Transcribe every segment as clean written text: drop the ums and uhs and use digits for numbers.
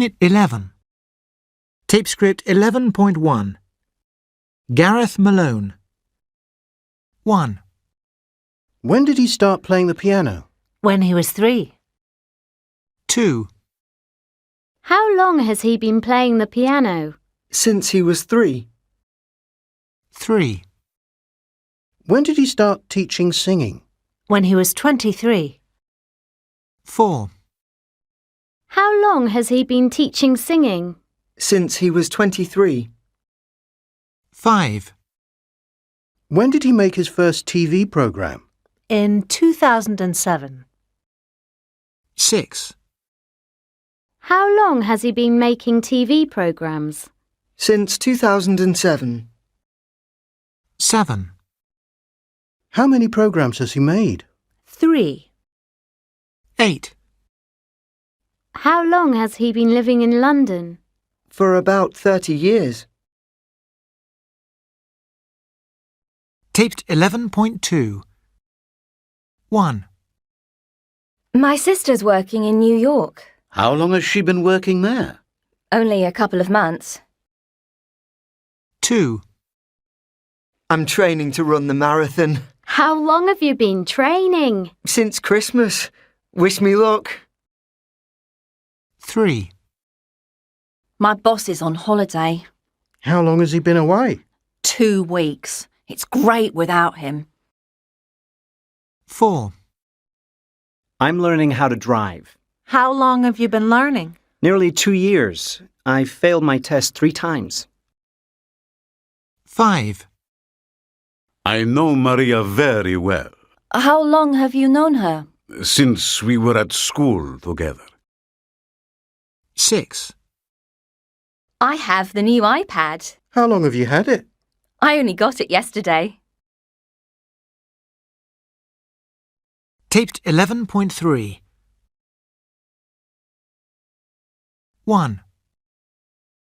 Unit 11. Tape script 11.1. Gareth Malone. 1. When did he start playing the piano? When he was 3. 2. How long has he been playing the piano? Since he was 3. 3. When did he start teaching singing? When he was 23. 4. How long has he been teaching singing? Since he was 23. 5. When did he make his first TV program? In 2007. How6. long has he been making TV programs? Since 2007. 7. How many programs has he made? 3. 8. How long has he been living in London? For about 30 years. Taped 11.2. 1. My sister's working in New York. How long has she been working there? Only a couple of months. 2. I'm training to run the marathon. How long have you been training? Since Christmas. Wish me luck. 3. My boss is on holiday. How long has he been away? 2 weeks. It's great without him. 4. I'm learning how to drive. How long have you been learning? Nearly 2 years. I failed my test 3 times. 5. I know Maria very well, How long have you known her? since we were at school together. 6. I have the new iPad. How long have you had it? I only got it yesterday. Taped 11.3. 1.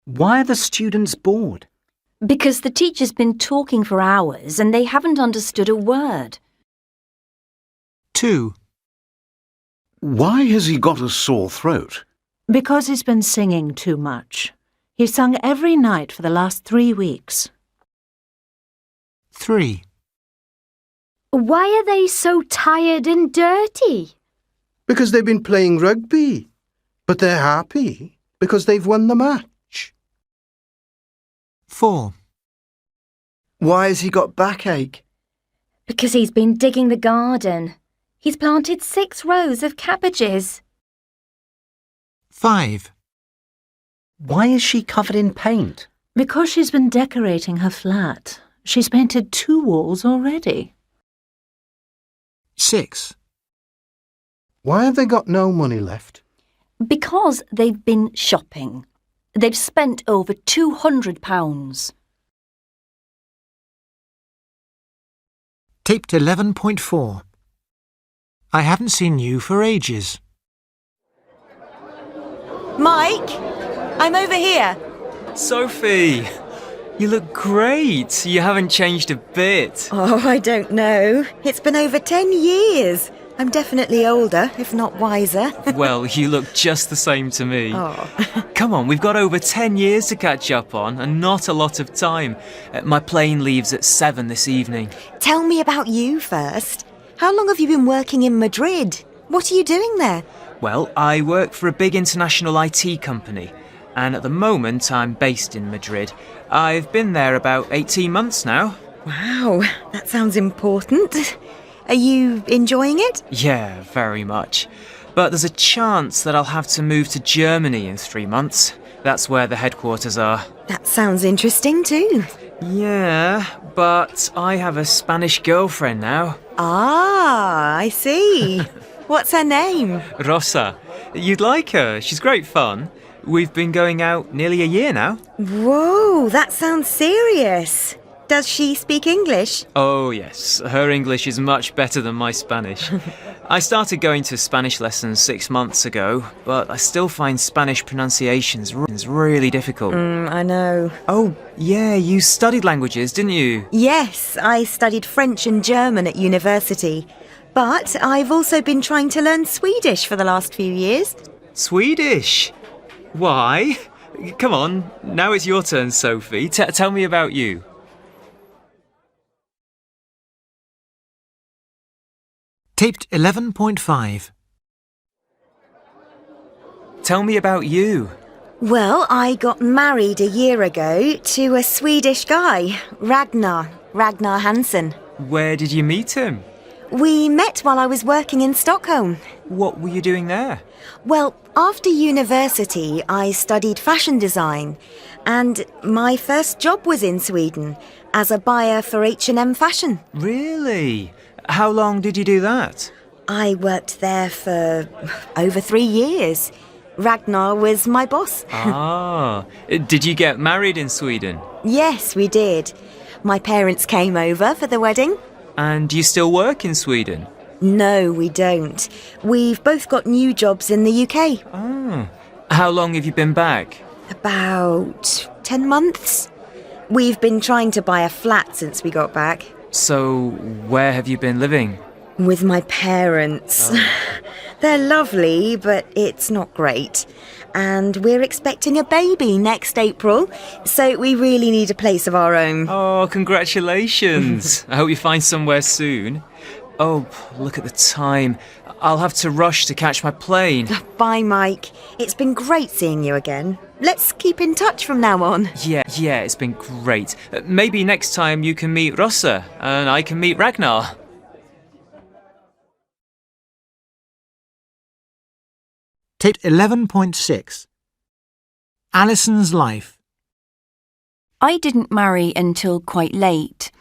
Why are the students bored? Because the teacher's been talking for hours and they haven't understood a word. 2. Why has he got a sore throat? Because he's been singing too much. He's sung every night for the last 3 weeks. 3. Why are they so tired and dirty? Because they've been playing rugby. But they're happy because they've won the match. 4. Why has he got backache? Because he's been digging the garden. He's planted 6 rows of cabbages. 5. Why is she covered in paint? Because she's been decorating her flat. She's painted 2 walls already. 6. Why have they got no money left? Because they've been shopping. They've spent over £200. Taped 11.4. I haven't seen you for ages. Mike, I'm over here. Sophie, you look great. You haven't changed a bit. Oh, I don't know. It's been over 10 years. I'm definitely older, if not wiser. Well, you look just the same to me. Oh. Come on, we've got over 10 years to catch up on and not a lot of time. My plane leaves at 7 this evening. Tell me about you first. How long have you been working in Madrid? What are you doing there? Well, I work for a big international IT company, and at the moment I'm based in Madrid. I've been there about 18 months now. Wow, that sounds important. Are you enjoying it? Yeah, very much. But there's a chance that I'll have to move to Germany in 3 months. That's where the headquarters are. That sounds interesting too. Yeah, but I have a Spanish girlfriend now. Ah, I see. What's her name? Rosa. You'd like her. She's great fun. We've been going out nearly a year now. Whoa, that sounds serious. Does she speak English? Oh, yes. Her English is much better than my Spanish. I started going to Spanish lessons 6 months ago, but I still find Spanish pronunciations really difficult. I know. Oh, yeah, you studied languages, didn't you? Yes, I studied French and German at university. But I've also been trying to learn Swedish for the last few years. Swedish? Why? Come on, now it's your turn, Sophie. Tell me about you. Taped 11.5. Tell me about you. Well, I got married a year ago to a Swedish guy, Ragnar Hansen. Where did you meet him? We met while I was working in Stockholm. What were you doing there? Well, after university, I studied fashion design, and my first job was in Sweden as a buyer for H&M Fashion. Really? How long did you do that? I worked there for over 3 years. Ragnar was my boss. Ah, did you get married in Sweden? Yes, we did. My parents came over for the wedding. And do you still work in Sweden? No, we don't. We've both got new jobs in the UK. Ah. How long have you been back? About 10 months. We've been trying to buy a flat since we got back. So, where have you been living? With my parents. They're lovely, but it's not great. And we're expecting a baby next April, so we really need a place of our own. Oh, congratulations. I hope you find somewhere soon. Oh, look at the time. I'll have to rush to catch my plane. Bye, Mike. It's been great seeing you again. Let's keep in touch from now on. Yeah, it's been great. Maybe next time you can meet Rossa and I can meet Ragnar. Taped 11.6. Alison's life. I didn't marry until quite late.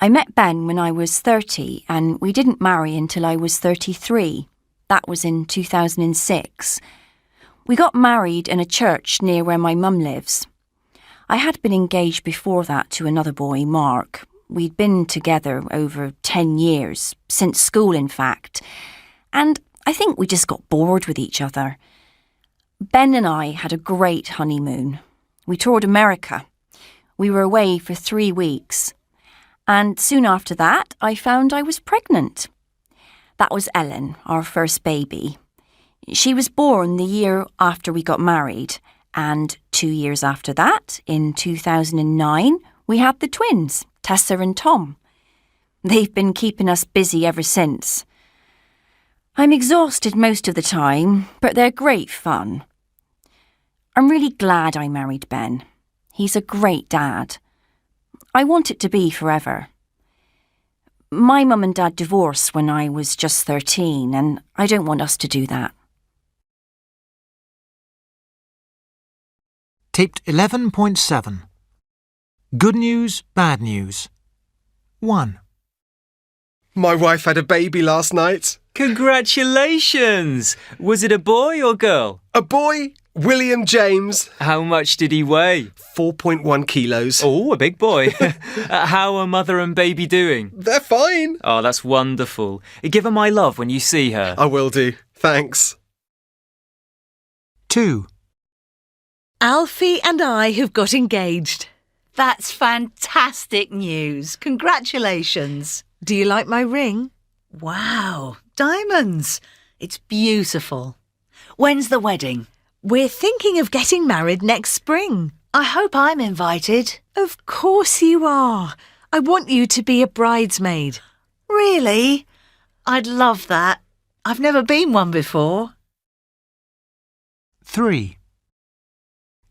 I met Ben when I was 30 and we didn't marry until I was 33. That was in 2006. We got married in a church near where my mum lives. I had been engaged before that to another boy, Mark. We'd been together over 10 years, since school in fact, and I think we just got bored with each other. Ben and I had a great honeymoon. We toured America. We were away for 3 weeks. And soon after that, I found I was pregnant. That was Ellen, our first baby. She was born the year after we got married, and 2 years after that, in 2009, we had the twins, Tessa and Tom. They've been keeping us busy ever since. I'm exhausted most of the time, but they're great fun. I'm really glad I married Ben. He's a great dad. I want it to be forever. My mum and dad divorced when I was just 13, and I don't want us to do that. Taped 11.7. Good news, bad news. 1. My wife had a baby last night. Congratulations! Was it a boy or girl? A boy, William James. How much did he weigh? 4.1 kilos. Oh, a big boy. How are mother and baby doing? They're fine. Oh, that's wonderful. Give her my love when you see her. I will do. Thanks. 2. Alfie and I have got engaged. That's fantastic news. Congratulations. Do you like my ring? Wow, diamonds. It's beautiful. When's the wedding? We're thinking of getting married next spring. I hope I'm invited. Of course you are. I want you to be a bridesmaid. Really? I'd love that. I've never been one before. 3.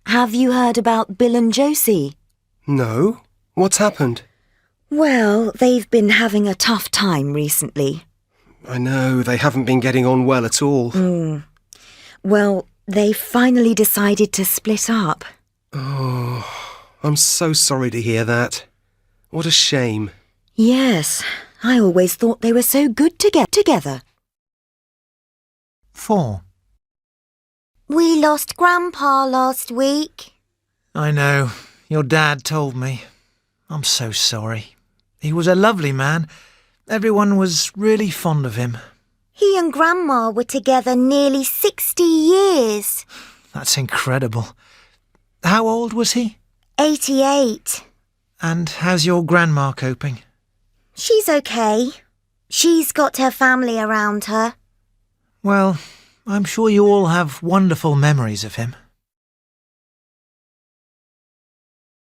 Have you heard about Bill and Josie? No. What's happened? Well, they've been having a tough time recently. I know, they haven't been getting on well at all. Well, they finally decided to split up. Oh, I'm so sorry to hear that. What a shame. Yes, I always thought they were so good to get together. 4. We lost Grandpa last week. I know. Your dad told me. I'm so sorry. He was a lovely man. Everyone was really fond of him. He and Grandma were together nearly 60 years. That's incredible. How old was he? 88. And how's your grandma coping? She's okay. She's got her family around her. Well, I'm sure you all have wonderful memories of him.